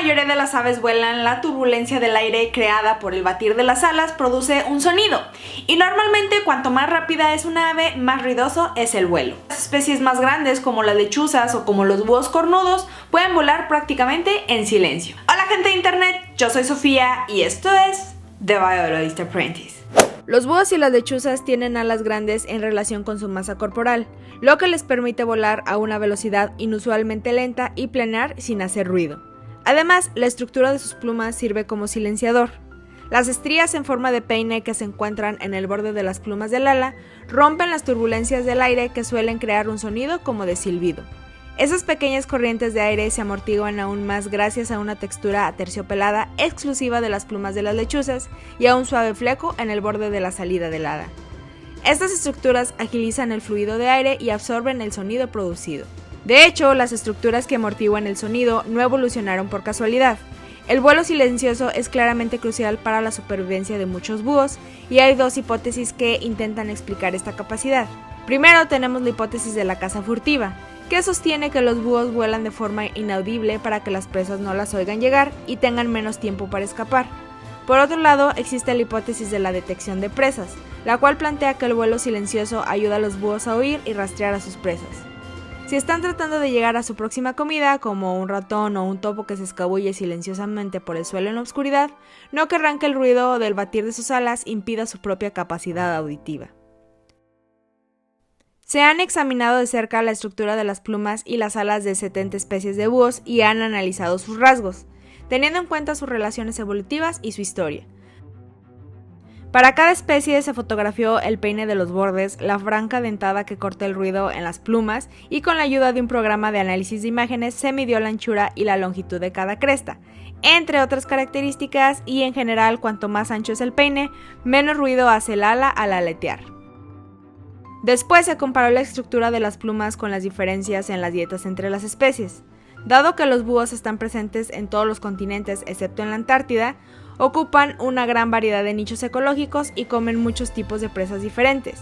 mayoría de las aves vuelan, la turbulencia del aire creada por el batir de las alas produce un sonido, y normalmente cuanto más rápida es una ave, más ruidoso es el vuelo. Las especies más grandes como las lechuzas o como los búhos cornudos pueden volar prácticamente en silencio. Hola gente de internet, yo soy Sofía y esto es The Biologist Apprentice. Los búhos y las lechuzas tienen alas grandes en relación con su masa corporal, lo que les permite volar a una velocidad inusualmente lenta y planear sin hacer ruido. Además, la estructura de sus plumas sirve como silenciador. Las estrías en forma de peine que se encuentran en el borde de las plumas del ala rompen las turbulencias del aire que suelen crear un sonido como de silbido. Esas pequeñas corrientes de aire se amortiguan aún más gracias a una textura aterciopelada exclusiva de las plumas de las lechuzas y a un suave fleco en el borde de la salida del ala. Estas estructuras agilizan el fluido de aire y absorben el sonido producido. De hecho, las estructuras que amortiguan el sonido no evolucionaron por casualidad. El vuelo silencioso es claramente crucial para la supervivencia de muchos búhos y hay dos hipótesis que intentan explicar esta capacidad. Primero tenemos la hipótesis de la caza furtiva, que sostiene que los búhos vuelan de forma inaudible para que las presas no las oigan llegar y tengan menos tiempo para escapar. Por otro lado, existe la hipótesis de la detección de presas, la cual plantea que el vuelo silencioso ayuda a los búhos a oír y rastrear a sus presas. Si están tratando de llegar a su próxima comida, como un ratón o un topo que se escabulle silenciosamente por el suelo en la oscuridad, no querrán que el ruido del batir de sus alas impida su propia capacidad auditiva. Se han examinado de cerca la estructura de las plumas y las alas de 70 especies de búhos y han analizado sus rasgos, teniendo en cuenta sus relaciones evolutivas y su historia. Para cada especie se fotografió el peine de los bordes, la franja dentada que corta el ruido en las plumas y con la ayuda de un programa de análisis de imágenes se midió la anchura y la longitud de cada cresta, entre otras características, y en general cuanto más ancho es el peine, menos ruido hace el ala al aletear. Después se comparó la estructura de las plumas con las diferencias en las dietas entre las especies. Dado que los búhos están presentes en todos los continentes excepto en la Antártida, ocupan una gran variedad de nichos ecológicos y comen muchos tipos de presas diferentes.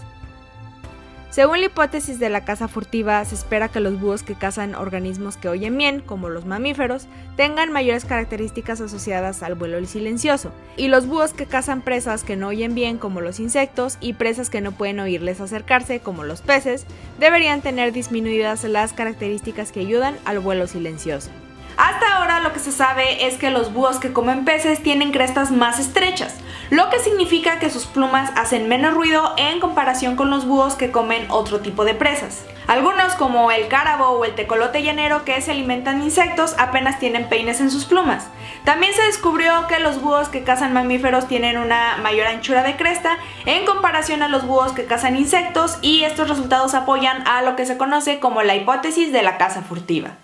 Según la hipótesis de la caza furtiva, se espera que los búhos que cazan organismos que oyen bien, como los mamíferos, tengan mayores características asociadas al vuelo silencioso, y los búhos que cazan presas que no oyen bien, como los insectos, y presas que no pueden oírles acercarse, como los peces, deberían tener disminuidas las características que ayudan al vuelo silencioso. Hasta ahora lo que se sabe es que los búhos que comen peces tienen crestas más estrechas, lo que significa que sus plumas hacen menos ruido en comparación con los búhos que comen otro tipo de presas. Algunos, como el cárabo o el tecolote llanero que se alimentan de insectos, apenas tienen peines en sus plumas. También se descubrió que los búhos que cazan mamíferos tienen una mayor anchura de cresta en comparación a los búhos que cazan insectos, y estos resultados apoyan a lo que se conoce como la hipótesis de la caza furtiva.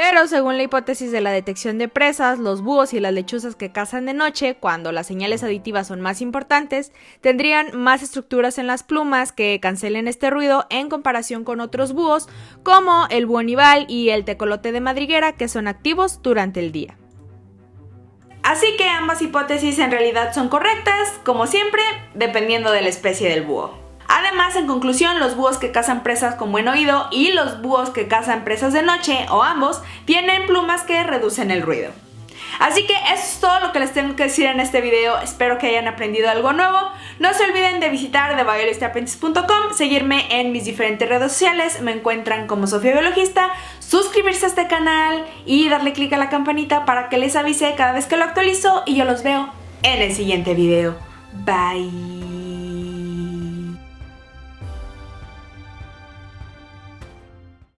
Pero según la hipótesis de la detección de presas, los búhos y las lechuzas que cazan de noche, cuando las señales auditivas son más importantes, tendrían más estructuras en las plumas que cancelen este ruido en comparación con otros búhos, como el búho nival y el tecolote de madriguera, que son activos durante el día. Así que ambas hipótesis en realidad son correctas, como siempre, dependiendo de la especie del búho. Además, en conclusión, los búhos que cazan presas con buen oído y los búhos que cazan presas de noche, o ambos, tienen plumas que reducen el ruido. Así que eso es todo lo que les tengo que decir en este video. Espero que hayan aprendido algo nuevo. No se olviden de visitar TheBiologistApprentice.com, seguirme en mis diferentes redes sociales, me encuentran como Sofía Biologista, suscribirse a este canal y darle click a la campanita para que les avise cada vez que lo actualizo, y yo los veo en el siguiente video. Bye.